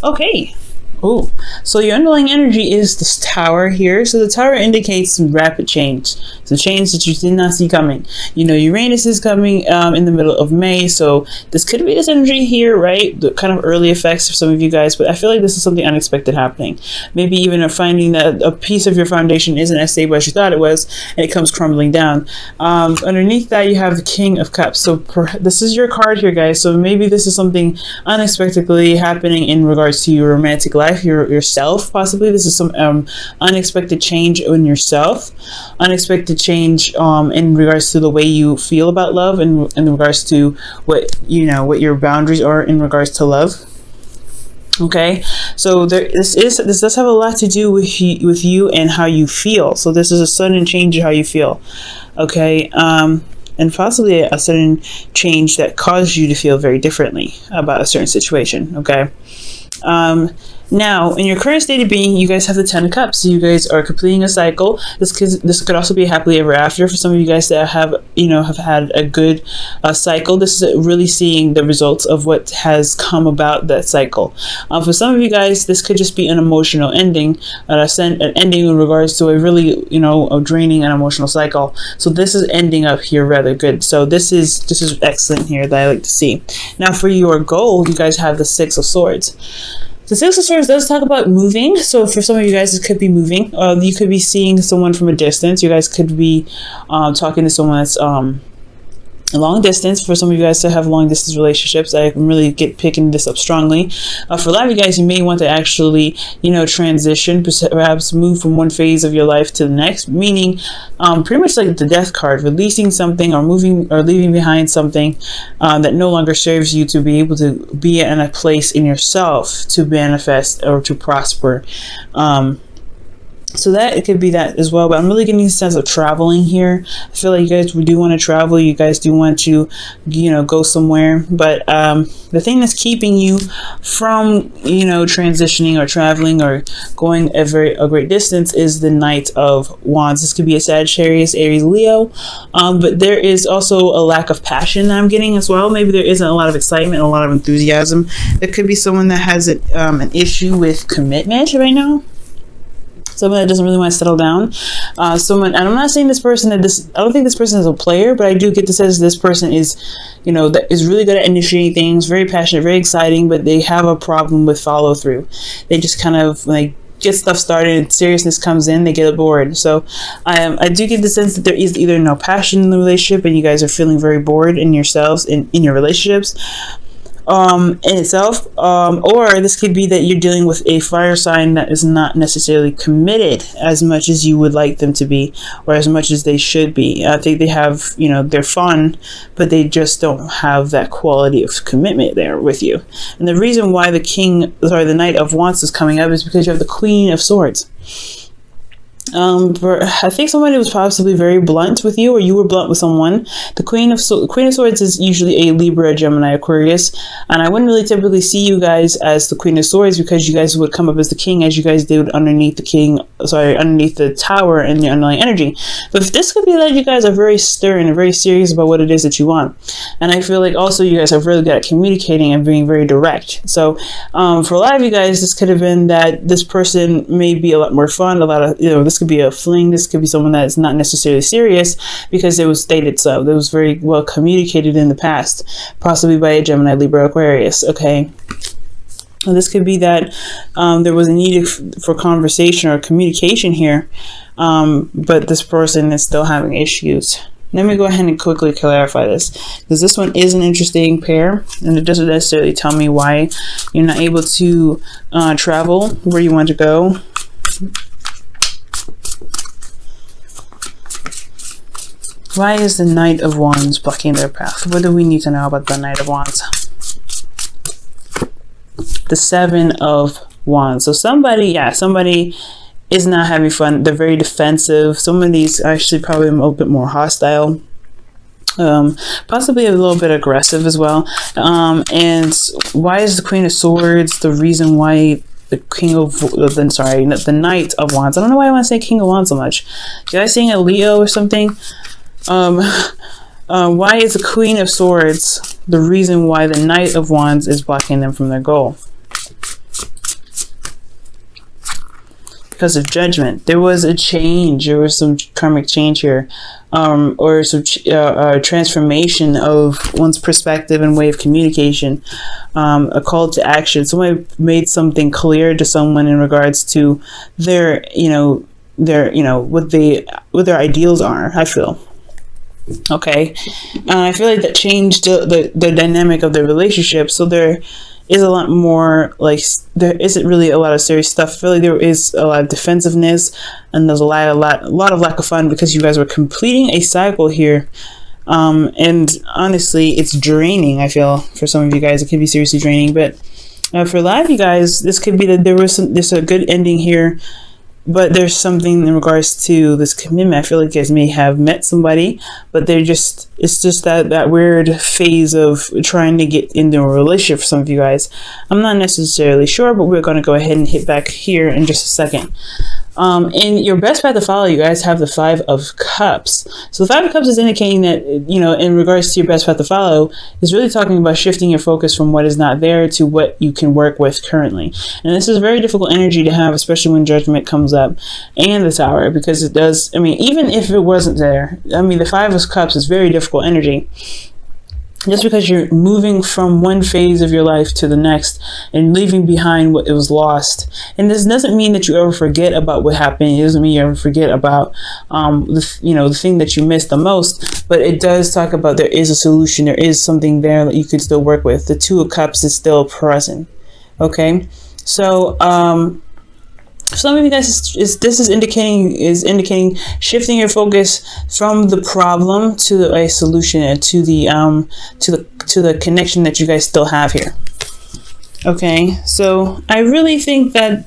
Okay. Oh, so your underlying energy is this tower here. So the tower indicates some rapid change, some change that you did not see coming. You know, Uranus is coming in the middle of May, so this could be this energy here, right? The kind of early effects for some of you guys, but I feel like this is something unexpected happening. Maybe even a finding that a piece of your foundation isn't as stable as you thought it was, and it comes crumbling down. Underneath that, you have the King of Cups. So this is your card here, guys. So maybe this is something unexpectedly happening in regards to your romantic life, yourself. Possibly this is some unexpected change in yourself, unexpected change in regards to the way you feel about love, and in regards to what what your boundaries are in regards to love. Okay, so this does have a lot to do with you and how you feel. So this is a sudden change in how you feel. Okay, and possibly a sudden change that caused you to feel very differently about a certain situation. Okay. Now, in your current state of being, you guys have the Ten of Cups. So you guys are completing a cycle. This could also be happily ever after for some of you guys that have had a good cycle. This is really seeing the results of what has come about that cycle. For some of you guys, this could just be an emotional ending, an ending in regards to a really a draining and emotional cycle. So this is ending up here rather good. So this is excellent here that I like to see. Now, for your goal, you guys have the Six of Swords. The Six of Swords does talk about moving. So for some of you guys, it could be moving. You could be seeing someone from a distance. You guys could be talking to someone that's a long distance. For some of you guys to have long distance relationships, I can really picking this up strongly. For a lot of you guys, you may want to actually transition, perhaps move from one phase of your life to the next, meaning pretty much like the Death card, releasing something or moving or leaving behind something that no longer serves you, to be able to be in a place in yourself to manifest or to prosper. So that it could be that as well, but I'm really getting a sense of traveling here. I feel like you guys do want to travel. You guys do want to, go somewhere. But the thing that's keeping you from, transitioning or traveling or going a great distance is the Knight of Wands. This could be a Sagittarius, Aries, Leo. But there is also a lack of passion that I'm getting as well. Maybe there isn't a lot of excitement, a lot of enthusiasm. There could be someone that has an issue with commitment right now. Someone that doesn't really want to settle down. And I'm not saying this person I don't think this person is a player, but I do get the sense this person is, that is really good at initiating things, very passionate, very exciting, but they have a problem with follow through. They just kind of like get stuff started and seriousness comes in, they get bored. So I do get the sense that there is either no passion in the relationship and you guys are feeling very bored in yourselves, in your relationships. In itself, or this could be that you're dealing with a fire sign that is not necessarily committed as much as you would like them to be, or as much as they should be. I think they have, they're fun, but they just don't have that quality of commitment there with you. And the reason why the Knight of Wands is coming up is because you have the Queen of Swords. I think somebody was possibly very blunt with you, or you were blunt with someone. The Queen of Swords is usually a Libra, Gemini, Aquarius, and I wouldn't really typically see you guys as the Queen of Swords, because you guys would come up as the King, as you guys did underneath underneath the Tower and the underlying energy. But this could be that you guys are very stern and very serious about what it is that you want. And I feel like also you guys are really good at communicating and being very direct. So for a lot of you guys, this could have been that this person may be a lot more fun, a lot of, this could be a fling, this could be someone that is not necessarily serious because it was stated so. That was very well communicated in the past, possibly by a Gemini, Libra, Aquarius. Okay. This could be that there was a need for conversation or communication here, but this person is still having issues. Let me go ahead and quickly clarify this, because this one is an interesting pair, and it doesn't necessarily tell me why you're not able to travel where you want to go. Why is the Knight of Wands blocking their path? What do we need to know about the Knight of Wands? The Seven of Wands. So somebody is not having fun. They're very defensive. Some of these actually probably a little bit more hostile. Possibly a little bit aggressive as well. And why is the Queen of Swords the reason why the the Knight of Wands? I don't know why I want to say King of Wands so much. You guys saying a Leo or something? Why is the Queen of Swords the reason why the Knight of Wands is blocking them from their goal? because of judgment. There was a change. There was some karmic change here, or some transformation of one's perspective and way of communication. A call to action. Somebody made something clear to someone in regards to their, what their ideals are. I feel. Okay, I feel like that changed the dynamic of the relationship. So there is a lot more, like, there isn't really a lot of serious stuff. I feel like there is a lot of defensiveness, and there's a lot of lack of fun, because you guys were completing a cycle here. And honestly, it's draining. I feel for some of you guys, it could be seriously draining. But for a lot of you guys, this could be that there's a good ending here. But there's something in regards to this commitment. I feel like you guys may have met somebody, but it's just that weird phase of trying to get into a relationship for some of you guys. I'm not necessarily sure, but we're going to go ahead and hit back here in just a second. In your best path to follow, you guys have the 5 of Cups. So the 5 of Cups is indicating that, in regards to your best path to follow, is really talking about shifting your focus from what is not there to what you can work with currently. And this is a very difficult energy to have, especially when judgment comes up, and the Tower, because it does, even if it wasn't there, the 5 of Cups is very difficult energy. Just because you're moving from one phase of your life to the next and leaving behind what it was lost. And this doesn't mean that you ever forget about what happened. It doesn't mean you ever forget about, the thing that you missed the most. But it does talk about there is a solution. There is something there that you can still work with. The 2 of Cups is still present. Okay. So, some of you guys, this is indicating shifting your focus from the problem to a solution, and to the connection that you guys still have here. Okay, so I really think that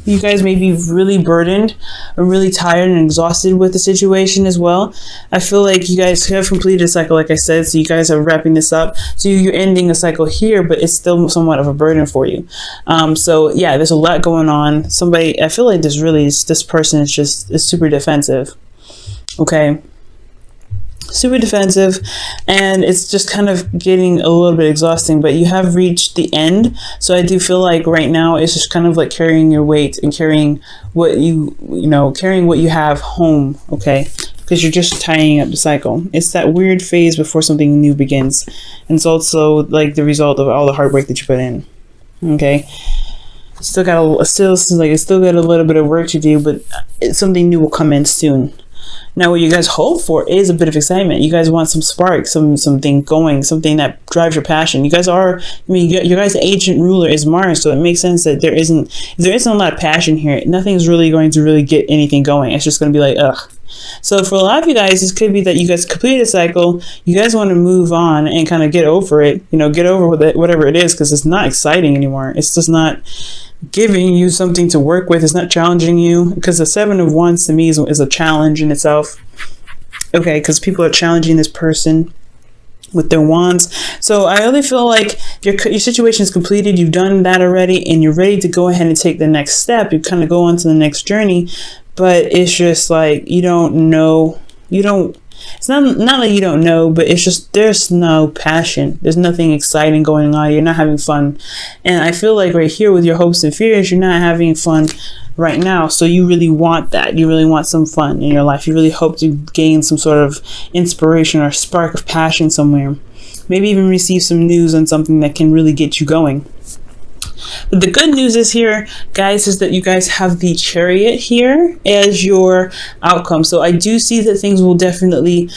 you guys may be really burdened or really tired and exhausted with the situation as well. I feel like you guys have completed a cycle, like I said, so you guys are wrapping this up. So you're ending a cycle here, but it's still somewhat of a burden for you. So yeah, there's a lot going on. I feel like this person is super defensive. Okay. Super defensive, and it's just kind of getting a little bit exhausting, but you have reached the end. So I do feel like right now it's just kind of like carrying your weight and carrying what you have home. Okay, because you're just tying up the cycle. It's that weird phase before something new begins, and it's also like the result of all the hard work that you put in. Okay, still got a little bit of work to do, but something new will come in soon. Now, what you guys hope for is a bit of excitement. You guys want some spark, something going, something that drives your passion. You guys your guys' ancient ruler is Mars, so it makes sense that there isn't a lot of passion here. Nothing's really going to really get anything going. It's just going to be like, ugh. So for a lot of you guys, this could be that you guys completed a cycle. You guys want to move on and kind of get over it. Get over with it, whatever it is, because it's not exciting anymore. It's just not giving you something to work with. It's not challenging you, because the 7 of Wands to me is a challenge in itself. Okay, because people are challenging this person with their wands. So I really feel like your situation is completed. You've done that already, and you're ready to go ahead and take the next step. You kind of go on to the next journey, but it's just like you don't know. It's not like you don't know, but it's just there's no passion. There's nothing exciting going on. You're not having fun. And I feel like right here with your hopes and fears, you're not having fun right now. So you really want that. You really want some fun in your life. You really hope to gain some sort of inspiration or spark of passion somewhere. Maybe even receive some news on something that can really get you going. But the good news is here, guys, is that you guys have the Chariot here as your outcome. So I do see that things will definitely,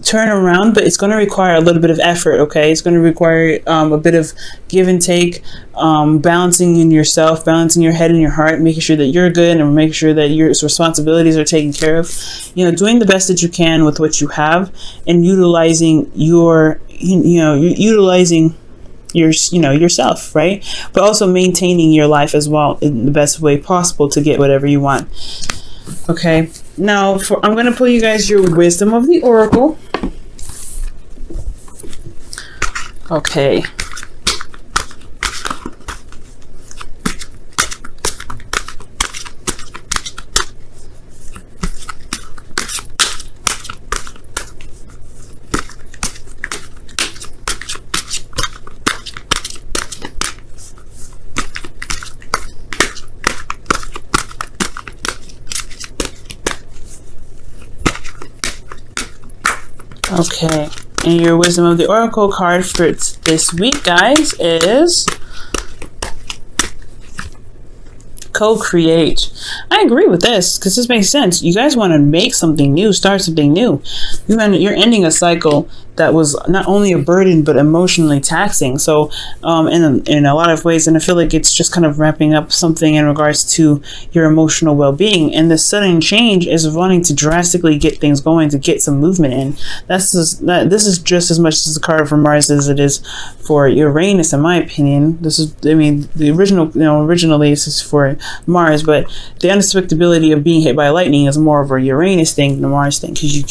turn around, but it's going to require a little bit of effort. Okay, it's going to require a bit of give and take, balancing in yourself, balancing your head and your heart, making sure that you're good and making sure that your responsibilities are taken care of. Doing the best that you can with what you have, and utilizing yourself, right? But also maintaining your life as well in the best way possible to get whatever you want. Okay, now I'm going to pull you guys your Wisdom of the Oracle. Okay. Okay. And your wisdom of the oracle card for this week, guys, is co-create. I agree with this because this makes sense. You guys want to make something new, start something new. You're ending a cycle that was not only a burden but emotionally taxing. So in a lot of ways, and I feel like it's just kind of wrapping up something in regards to your emotional well-being. And the sudden change is wanting to drastically get things going, to get some movement in. This is just as much as the card for Mars as it is for Uranus, in my opinion. This is, I mean, the originally this is for Mars, but the unexpectability of being hit by lightning is more of a Uranus thing than a Mars thing, because you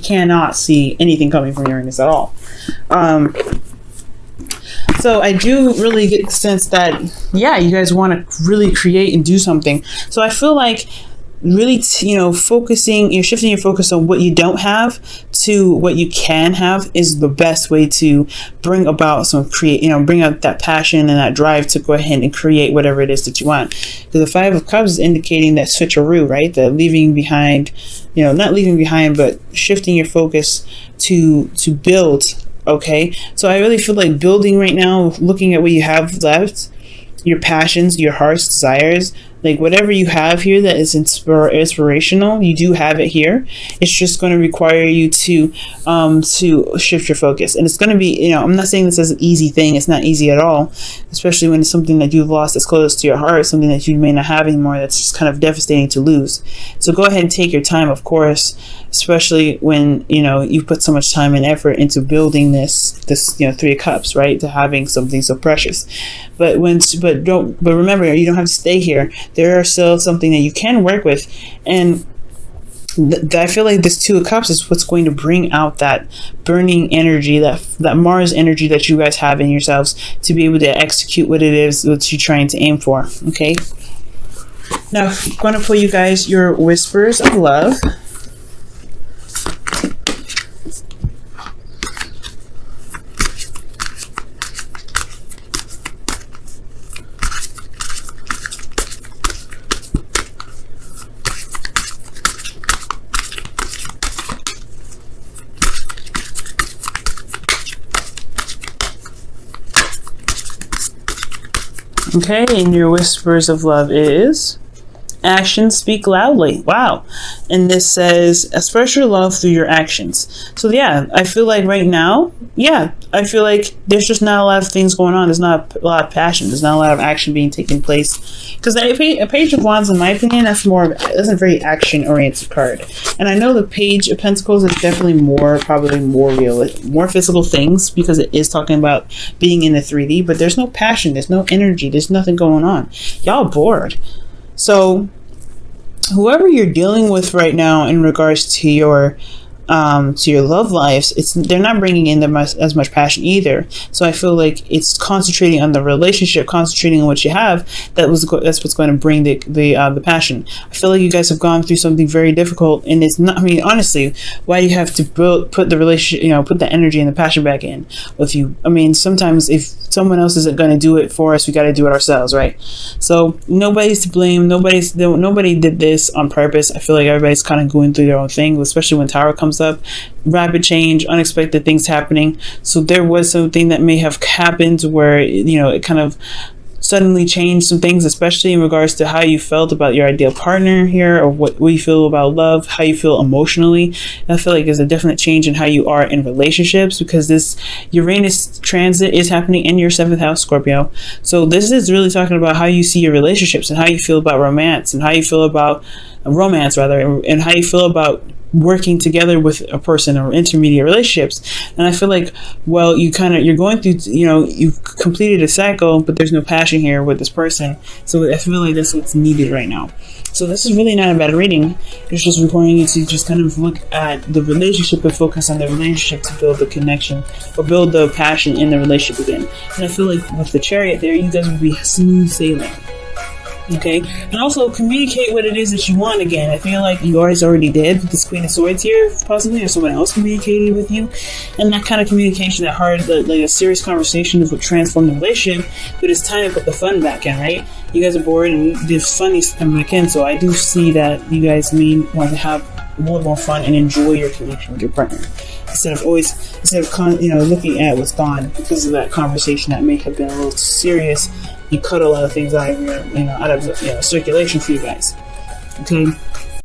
cannot see anything coming from Uranus at all. So I do really get the sense that, yeah, you guys want to really create and do something. So I feel like really, focusing, you're shifting your focus on what you don't have to what you can have is the best way to bring about bring out that passion and that drive to go ahead and create whatever it is that you want. Because the Five of Cups is indicating that switcheroo, right? That leaving behind, not leaving behind, but shifting your focus to build. Okay. So I really feel like building right now, looking at what you have left, your passions, your heart's desires, like whatever you have here that is inspirational, you do have it here. It's just going to require you to shift your focus. And it's going to be, I'm not saying this is an easy thing. It's not easy at all, especially when it's something that you've lost that's close to your heart, something that you may not have anymore, that's just kind of devastating to lose. So go ahead and take your time, of course, especially when, you put so much time and effort into building this Three of Cups, right? To having something so precious. But remember, you don't have to stay here. There are still something that you can work with, and I feel like this Two of Cups is what's going to bring out that burning energy, that Mars energy that you guys have in yourselves to be able to execute what it is that you're trying to aim for. Okay. Now, I'm going to pull you guys your whispers of love. Okay, and your whispers of love is actions speak loudly. Wow. And this says express your love through your actions. So yeah, I feel like right now, I feel like there's just not a lot of things going on. There's not a lot of passion. There's not a lot of action being taken place. Because a Page of Wands, in my opinion, that's a very action-oriented card. And I know the Page of Pentacles is definitely probably more real, more physical things, because it is talking about being in the 3D, but there's no passion, there's no energy, there's nothing going on. Y'all bored. So whoever you're dealing with right now in regards to your love lives, they're not bringing in as much passion either. So I feel like it's concentrating on the relationship, concentrating on what you have. That's what's going to bring the passion. I feel like you guys have gone through something very difficult, and it's not. I mean, honestly, why do you have to put the relationship, put the energy and the passion back in with you? I mean, sometimes if someone else isn't going to do it for us, we got to do it ourselves, right? So nobody's to blame. Nobody did this on purpose. I feel like everybody's kind of going through their own thing, especially when Tower comes up. Rapid change, unexpected things happening. So there was something that may have happened where it kind of suddenly changed some things, especially in regards to how you felt about your ideal partner here, or what you feel about love, how you feel emotionally. I feel like there's a definite change in how you are in relationships, because this Uranus transit is happening in your 7th house, Scorpio. So this is really talking about how you see your relationships and how you feel about romance, and how you feel about and how you feel about working together with a person or intermediate relationships. And I feel like, well, you're going through, you've completed a cycle, but there's no passion here with this person. So I feel like that's what's needed right now. So this is really not a bad reading. It's just requiring you to just kind of look at the relationship and focus on the relationship to build the connection or build the passion in the relationship again. And I feel like with the Chariot there, you guys would be smooth sailing. Okay, and also communicate what it is that you want again. I feel like you guys already did with this Queen of Swords here, possibly, or someone else communicating with you. And that kind of communication, that hard, like a serious conversation is what transformed the relationship. But it's time to put the fun back in, right? You guys are bored and the fun needs to come back in. So I do see that you guys may want to have little more fun and enjoy your connection with your partner instead of looking at what's gone because of that conversation that may have been a little serious. You cut a lot of things out of circulation for you guys. Okay,